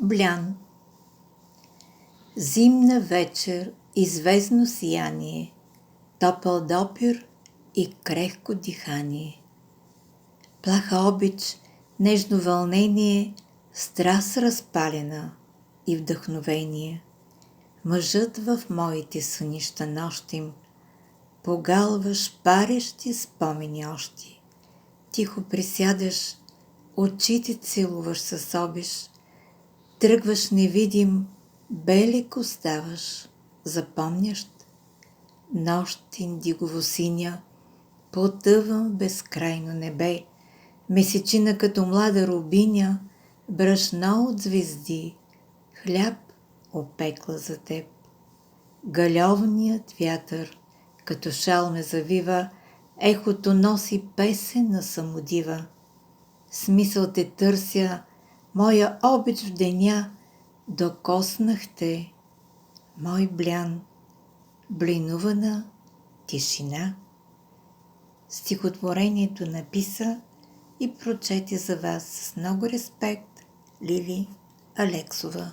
Блян. Зимна вечер и звездно сияние, топъл допир и крехко дихание. Плаха обич, нежно вълнение, страст разпалена и вдъхновение. Мъжът в моите сънища нощим, погалваш парещи спомени още. Тихо присядаш, очите целуваш с обиш, тръгваш невидим, белек оставаш, запомнящ. Нощ индигово синя, потъвам в безкрайно небе, месечина като млада рубиня, брашно от звезди, хляб опекла за теб. Галевният вятър като шал ме завива, ехото носи песен на самодива. Смисъл те търся, моя обич в деня, докоснах те, мой блян, блинувана тишина. Стихотворението написа и прочете за вас с много респект Лили Алексова.